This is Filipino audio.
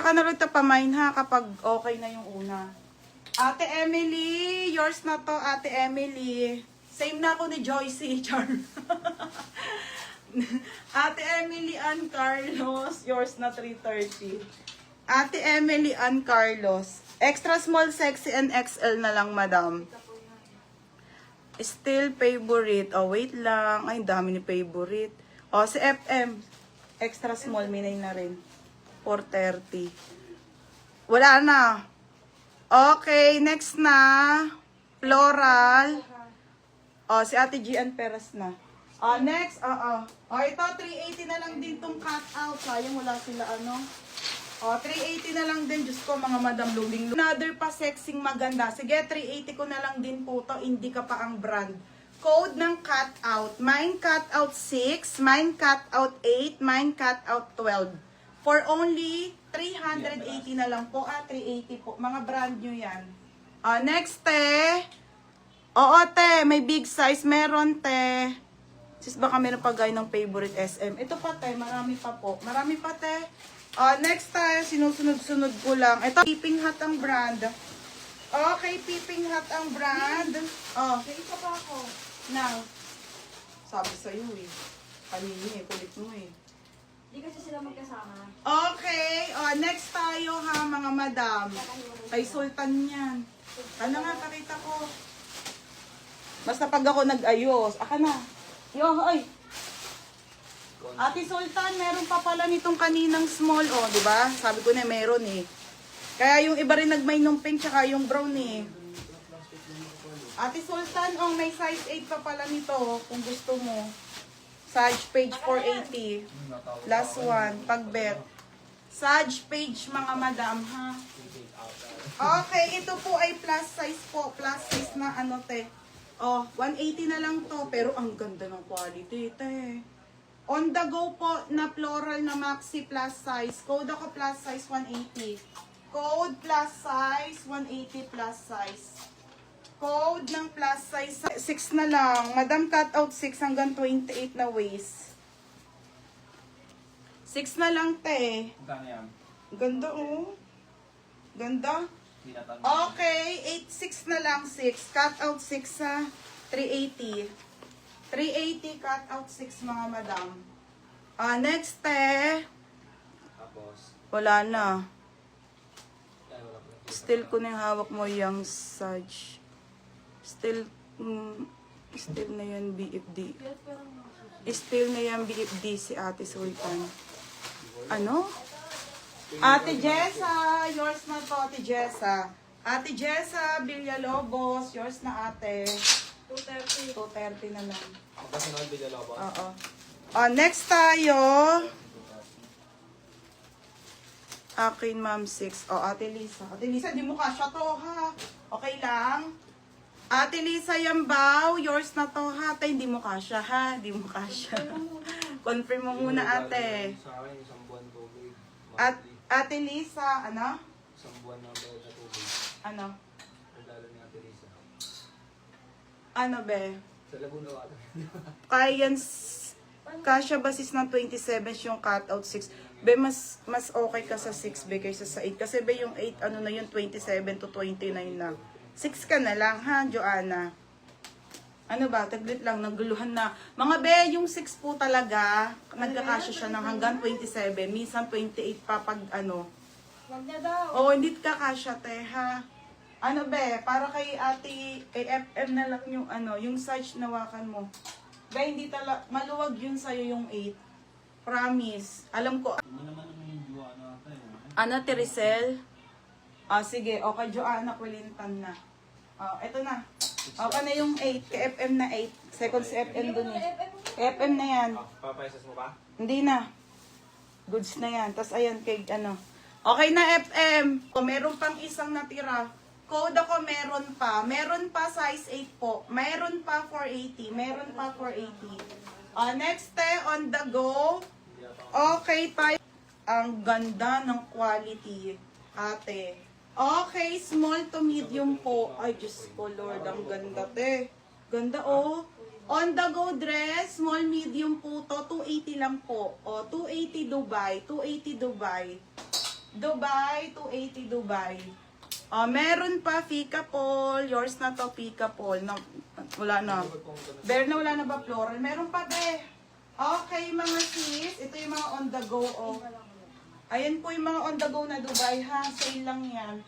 ka na rin pamain ha kapag okay na yung una. Ate Emily, yours na to, Ate Emily. Same na ako ni Joycey, Char. Ate Emily Ann Carlos, yours na 330. Ate Emily Ann Carlos. Extra small, sexy, and XL na lang, madam. Still favorite. Oh, wait lang. Ay, dami ni favorite. Oh, si FM. Extra small, minay na rin. 430. Wala na. Okay, next na. Floral. Oh, si Ate Gian Perez na. Oh, next. Oh, ito, 380 na lang din tong cut out. Sayang, wala sila ano. Oh, 380 na lang din. Diyos ko, mga madam luming. Another pa sexing maganda. Sige, 380 ko na lang din po to. Hindi ka pa ang brand. Code ng cut out. Mine cut out 6. Mine cut out 8. Mine cut out 12. For only 380 na lang po. 380 po. Mga brand nyo yan. Next, te. Oo, te. May big size. Meron, te. Sis, baka meron pa guy ng favorite SM. Ito pa, te. Marami pa po. Marami pa, te. Next tayo, sinusunod-sunod ko lang. Ito, Peeping Hot ang brand. Okay, Peeping Hot ang brand. May isa pa ako. Now, sabi sa'yo eh. Kanini eh, kulit mo eh. Hindi kasi sila magkasama. Okay, next tayo ha, mga madam. Kay Sultan yan. Ano nga, pakita ko. Basta pag ako nag-ayos. Aka na. Yo, ay. Ate Sultan, meron pa pala nitong kaninang small, oh, di ba? Sabi ko na meron eh. Kaya yung iba rin nagmay nung pink tsaka yung brown eh. Ate Sultan, oh, may size 8 pa pala nito, kung gusto mo. Sage page 480. Last one, pagbet. Sage page, mga madam, ha? Okay, ito po ay plus size po. Plus size na ano, te. Oh, 180 na lang to, pero ang ganda ng quality, te. On the go po na floral na maxi plus size. Code ako plus size 180. Code plus size 180 plus size. Code ng plus size 6 na lang. Madam cut out 6 hanggang 28 na waist. 6 na lang te. Magkano yan? Ganda oh. Ganda. Okay, 8-6 na lang 6. Cut out 6 sa 380. 380 cut out 6 mga madam. Next te. Tapos, Wala na. ay, wala pa. Still ko na yung hawak mo yung Sage. Still na yan BFD. Still na yan BFD si Ate Sultan. Ano? Ate Jessa, yours na to, Ate Jessa. Ate Jessa, Villalobos, yours na ate. 230. 230 na lang. Magkasunod, Villalobos. Oo. Next tayo. Akin, ma'am, 6. Ate Lisa. Ate Lisa, di mo kasya to, ha? Okay lang? Ate Lisa Yambaw, yours na to, ha? Ate, hindi mo kasya, ha? Di mo kasya. Confirm mo muna, ate. Sa akin, isang buwan tubig. Ate Lisa, ano? Isang buwan na bayad na tubig. Ano? Regalo ni Ate Lisa. Ano, be? Sa Laguna Water. Kaya yan, kasya basis ng 27 yung cutout 6. Be, mas okay ka sa 6, be, kaysa sa 8. Kasi, be, yung 8, ano na yun, 27 to 29 na. 6 ka na lang, ha, Joanna? Ano ba? Taglit lang, naguluhan na. Mga be, yung 6 po talaga, nagkakasya siya ng hanggang 27. Minsan 28 pa pag ano. Wag na daw. Oo, hindi ka kasya, te, ha? Ano be, para kay kay FM na lang yung ano, yung size nawakan mo. Be, hindi maluwag yun sa'yo yung 8. Promise. Alam ko. Ano, Teresel? Sige, okay, Joanna, kulintan na. Eto na. Okay na yung 8. Kay FM na 8. Second si FM dun eh. FM na yan. Papaisas mo ba? Hindi na. Goods na yan. Tapos ayan, kay ano. Okay na FM. Meron pang isang natira. Code ako meron pa. Meron pa size 8 po. Meron pa 480. Meron pa 480. Next on the go. Okay tayo. Ang ganda ng quality, ate. Okay, small to medium po. Ay, Diyos ko, Lord. Ang ganda, te. Ganda, oh. On the go dress, small medium po to. 280 lang po. 280 Dubai. 280 Dubai. Dubai, 280 Dubai. Meron pa, Fika Paul. Yours na to, Fika Paul. No, wala na. Bear na wala na ba floral? Meron pa, be. Okay, mga sis. Ito yung mga on the go, oh. Ayan po yung mga on the go na Dubai, ha. Sale lang yan.